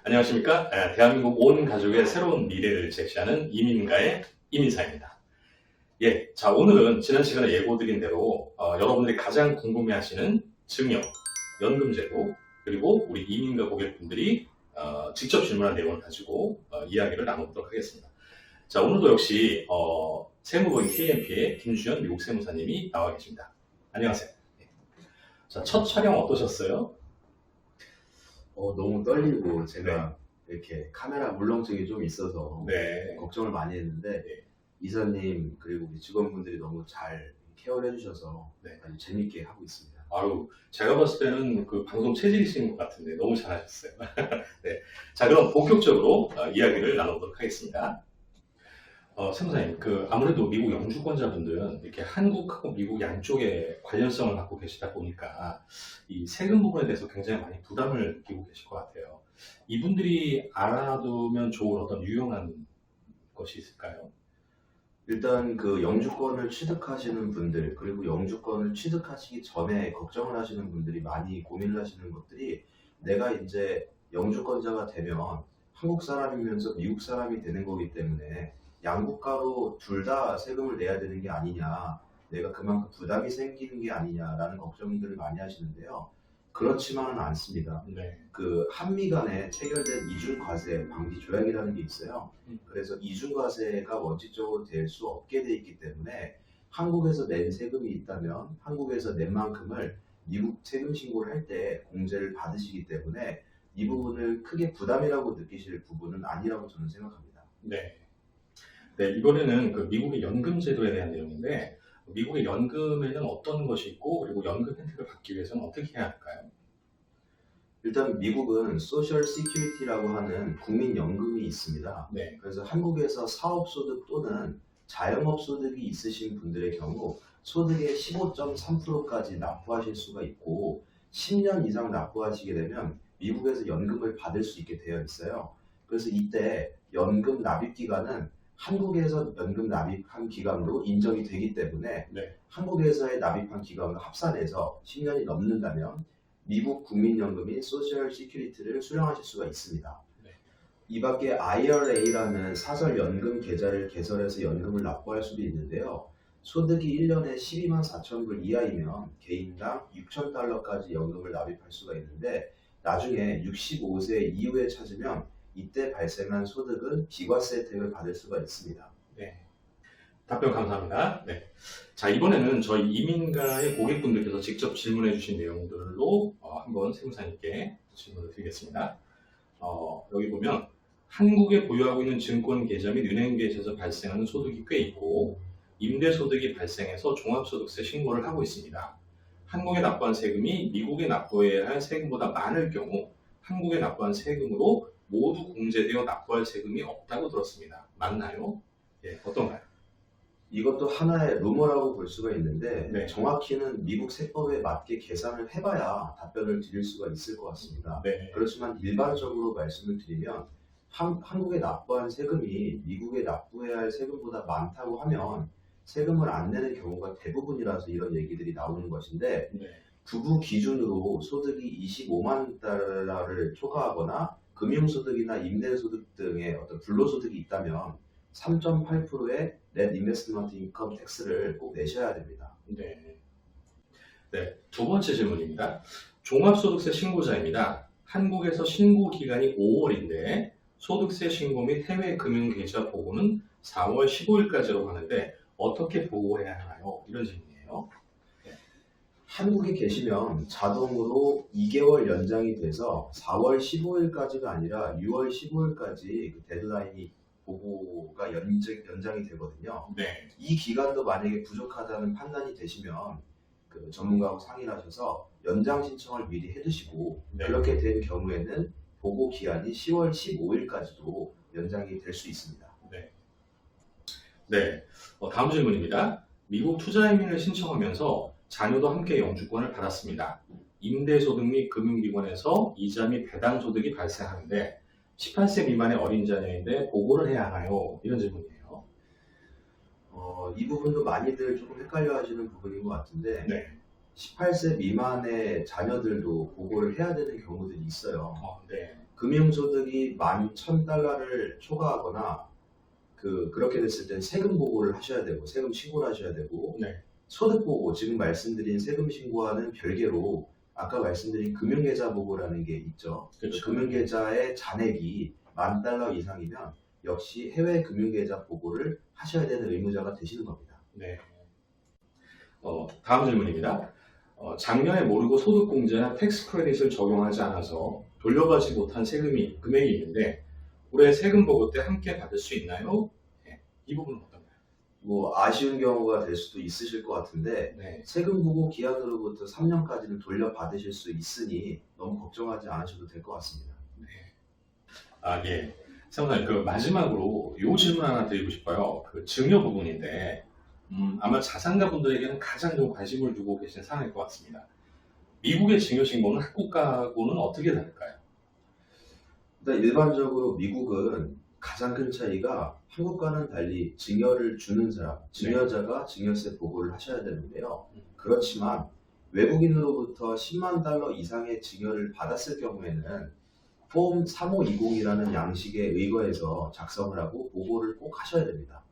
안녕하십니까? 대한민국 온 가족의 새로운 미래를 제시하는 이민가의 이민사입니다. 예, 자 오늘은 지난 시간에 예고드린 대로 여러분들이 가장 궁금해하시는 증여, 연금제도 그리고 우리 이민가 고객분들이 직접 질문한 내용을 가지고 이야기를 나눠보도록 하겠습니다. 자 오늘도 역시 세무법인 KMP의 김주현 미국 세무사님이 나와 계십니다. 안녕하세요. 자, 첫 촬영 어떠셨어요? 너무 떨리고 제가 이렇게 카메라 물렁증이 좀 있어서 네. 걱정을 많이 했는데 네. 이사님 그리고 우리 직원분들이 너무 잘 케어를 해주셔서 네. 아주 재밌게 하고 있습니다. 아유, 제가 봤을 때는 그 방송 체질이신 것 같은데 너무 잘하셨어요. 네. 자, 그럼 본격적으로 이야기를 나눠보도록 하겠습니다. 세무사님, 아무래도 미국 영주권자분들은 이렇게 한국하고 미국 양쪽에 관련성을 갖고 계시다 보니까 이 세금 부분에 대해서 굉장히 많이 부담을 느끼고 계실 것 같아요. 이분들이 알아두면 좋은 어떤 유용한 것이 있을까요? 일단 그 영주권을 취득하시는 분들 그리고 영주권을 취득하시기 전에 걱정을 하시는 분들이 많이 고민을 하시는 것들이 내가 이제 영주권자가 되면 한국 사람이면서 미국 사람이 되는 거기 때문에 양국가로 둘 다 세금을 내야 되는 게 아니냐, 내가 그만큼 부담이 생기는 게 아니냐라는 걱정들을 많이 하시는데요. 그렇지만은 않습니다. 네. 그 한미 간에 체결된 이중과세 방지 조약이라는 게 있어요. 그래서 이중과세가 원칙적으로 될 수 없게 돼 있기 때문에 한국에서 낸 세금이 있다면 한국에서 낸 만큼을 미국 세금 신고를 할 때 공제를 받으시기 때문에 이 부분을 크게 부담이라고 느끼실 부분은 아니라고 저는 생각합니다. 네. 네, 이번에는 그 미국의 연금 제도에 대한 내용인데, 미국의 연금에는 어떤 것이 있고, 그리고 연금 혜택을 받기 위해서는 어떻게 해야 할까요? 일단 미국은 소셜 시큐리티라고 하는 국민연금이 있습니다. 네. 그래서 한국에서 사업소득 또는 자영업소득이 있으신 분들의 경우 소득의 15.3%까지 납부하실 수가 있고 10년 이상 납부하시게 되면 미국에서 연금을 받을 수 있게 되어 있어요. 그래서 이때 연금 납입 기간은 한국에서 연금 납입한 기간으로 인정이 되기 때문에 네. 한국에서의 납입한 기간과 합산해서 10년이 넘는다면 미국 국민연금인 소셜 시큐리티를 수령하실 수가 있습니다. 네. 이 밖에 IRA라는 사설연금 계좌를 개설해서 연금을 납부할 수도 있는데요. 소득이 1년에 12만 4천 불 이하이면 개인당 6천 달러까지 연금을 납입할 수가 있는데 나중에 65세 이후에 찾으면 이때 발생한 소득은 비과세 혜택을 받을 수가 있습니다. 네. 답변 감사합니다. 네. 자, 이번에는 저희 이민가의 고객분들께서 직접 질문해 주신 내용들로 한번 세무사님께 질문을 드리겠습니다. 여기 보면 한국에 보유하고 있는 증권 계좌 및 은행 계좌에서 발생하는 소득이 꽤 있고 임대소득이 발생해서 종합소득세 신고를 하고 있습니다. 한국에 납부한 세금이 미국에 납부해야 할 세금보다 많을 경우 한국에 납부한 세금으로 모두 공제되어 납부할 세금이 없다고 들었습니다. 맞나요? 예, 어떤가요? 이것도 하나의 루머라고 볼 수가 있는데 네. 정확히는 미국 세법에 맞게 계산을 해봐야 답변을 드릴 수가 있을 것 같습니다. 네. 그렇지만 일반적으로 말씀을 드리면 한국에 납부한 세금이 미국에 납부해야 할 세금보다 많다고 하면 세금을 안 내는 경우가 대부분이라서 이런 얘기들이 나오는 것인데 네. 부부 기준으로 소득이 25만 달러를 초과하거나 금융소득이나 임대소득 등의 어떤 불로소득이 있다면 3.8%의 넷 인베스트먼트 인컴 텍스를 꼭 내셔야 됩니다. 네. 네. 두 번째 질문입니다. 종합소득세 신고자입니다. 한국에서 신고 기간이 5월인데 소득세 신고 및 해외 금융계좌 보고는 4월 15일까지라고 하는데 어떻게 보고해야 하나요? 이런 질문이에요. 한국에 계시면 자동으로 2개월 연장이 돼서 4월 15일까지가 아니라 6월 15일까지 그 데드라인이 보고가 연장이 되거든요. 네. 이 기간도 만약에 부족하다는 판단이 되시면 그 전문가하고 상의를 하셔서 연장 신청을 미리 해두시고 네. 그렇게 된 경우에는 보고 기한이 10월 15일까지도 연장이 될 수 있습니다. 네. 네. 다음 질문입니다. 미국 투자이민을 신청하면서 자녀도 함께 영주권을 받았습니다. 임대소득 및 금융기관에서 이자 및 배당소득이 발생하는데 18세 미만의 어린 자녀인데 보고를 해야 하나요? 이런 질문이에요. 이 부분도 많이들 조금 헷갈려 하시는 부분인 것 같은데 네. 18세 미만의 자녀들도 보고를 해야 되는 경우들이 있어요. 네. 금융소득이 11,000달러를 초과하거나 그렇게 됐을 땐 세금 보고를 하셔야 되고 세금 신고를 하셔야 되고 네. 소득 보고 지금 말씀드린 세금 신고와는 별개로 아까 말씀드린 금융계좌 보고라는 게 있죠. 그렇죠. 금융계좌의 잔액이 10,000달러 이상이면 역시 해외 금융계좌 보고를 하셔야 되는 의무자가 되시는 겁니다. 네. 다음 질문입니다. 작년에 모르고 소득공제나 텍스 크레딧을 적용하지 않아서 돌려받지 못한 금액이 있는데 올해 세금 보고 때 함께 받을 수 있나요? 네. 이 부분은 어떤가요? 뭐 아쉬운 경우가 될 수도 있으실 것 같은데 네. 세금 보고 기한으로부터 3년까지는 돌려받으실 수 있으니 너무 걱정하지 않으셔도 될 것 같습니다. 예. 사무장님, 마지막으로 이 질문 하나 드리고 싶어요. 증여 부분인데, 아마 자산가분들에게는 가장 좀 관심을 두고 계신 사항일 것 같습니다. 미국의 증여 신고는 한국하고는 어떻게 다를까요? 일단 일반적으로 미국은 가장 큰 차이가 한국과는 달리 증여를 주는 사람, 증여자가 증여세 보고를 하셔야 되는데요. 그렇지만 외국인으로부터 10만 달러 이상의 증여를 받았을 경우에는 폼 3520이라는 양식에 의거해서 작성을 하고 보고를 꼭 하셔야 됩니다.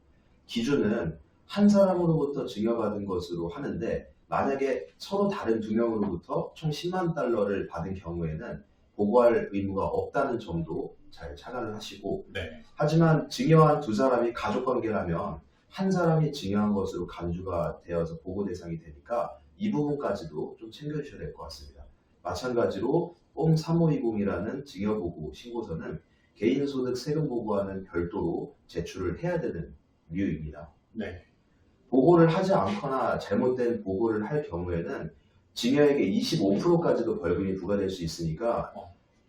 기준은 한 사람으로부터 증여받은 것으로 하는데 만약에 서로 다른 두 명으로부터 총 10만 달러를 받은 경우에는 보고할 의무가 없다는 점도 잘 착안을 하시고 네. 하지만 증여한 두 사람이 가족관계라면 한 사람이 증여한 것으로 간주가 되어서 보고 대상이 되니까 이 부분까지도 좀 챙겨주셔야 될 것 같습니다. 마찬가지로 폼 3520이라는 증여보고 신고서는 개인소득 세금 보고와는 별도로 제출을 해야 되는 류입니다. 네. 보고를 하지 않거나 잘못된 보고를 할 경우에는 증여액의 25%까지도 벌금이 부과될 수 있으니까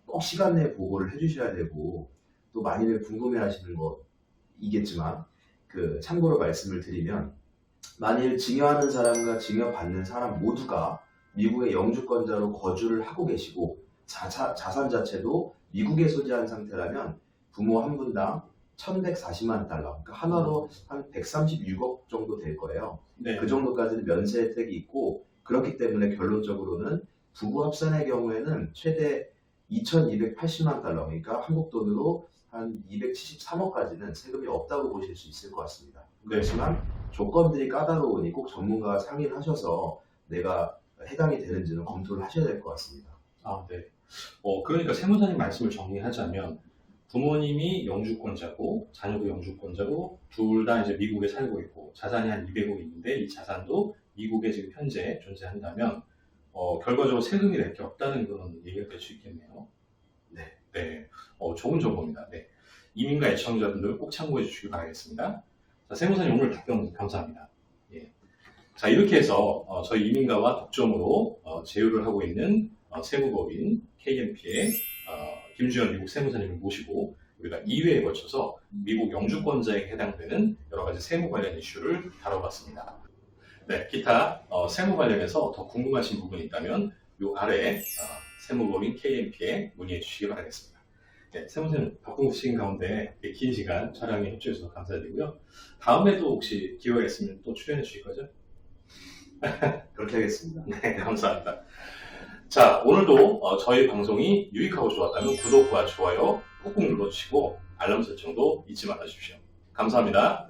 꼭 시간 내에 보고를 해주셔야 되고 또 많이들 궁금해하시는 거이겠지만 참고로 말씀을 드리면 만일 증여하는 사람과 증여받는 사람 모두가 미국의 영주권자로 거주를 하고 계시고 자산 자체도 미국에 소지한 상태라면 부모 한 분당 1,140만 달러, 그러니까 하나로 한 136억 정도 될 거예요. 네. 그 정도까지는 면세 혜택이 있고 그렇기 때문에 결론적으로는 부부 합산의 경우에는 최대 2,280만 달러, 그러니까 한국 돈으로 한 273억까지는 세금이 없다고 보실 수 있을 것 같습니다. 그렇지만 조건들이 까다로우니 꼭 전문가와 상의를 하셔서 내가 해당이 되는지는 검토를 하셔야 될 것 같습니다. 네. 그러니까 세무사님 말씀을 정리하자면 부모님이 영주권자고 자녀도 영주권자고 둘 다 이제 미국에 살고 있고 자산이 한 200억 있는데 이 자산도 미국에 지금 현재 존재한다면 결과적으로 세금이 낼 게 없다는 그런 얘기가 될 수 있겠네요. 네. 좋은 정보입니다. 네. 이민가 애청자분들 꼭 참고해 주시기 바라겠습니다. 자, 세무사님 오늘 답변 감사합니다. 예. 자, 이렇게 해서 저희 이민가와 독점으로 제휴를 하고 있는 세무법인 KMP의 김주현 미국 세무사님을 모시고 우리가 2회에 걸쳐서 미국 영주권자에게 해당되는 여러 가지 세무 관련 이슈를 다뤄봤습니다. 네, 기타 세무 관련해서 더 궁금하신 부분이 있다면 이 아래 세무법인 KMP에 문의해 주시기 바라겠습니다. 네, 세무사님 바쁜 시간 가운데 긴 시간 촬영에 협조해 주셔서 감사드리고요. 다음에도 혹시 기회가 있으면 또 출연해 주실 거죠? 그렇게 하겠습니다. 네, 감사합니다. 자, 오늘도 저희 방송이 유익하고 좋았다면 구독과 좋아요 꾹꾹 눌러주시고 알람 설정도 잊지 말아주십시오. 감사합니다.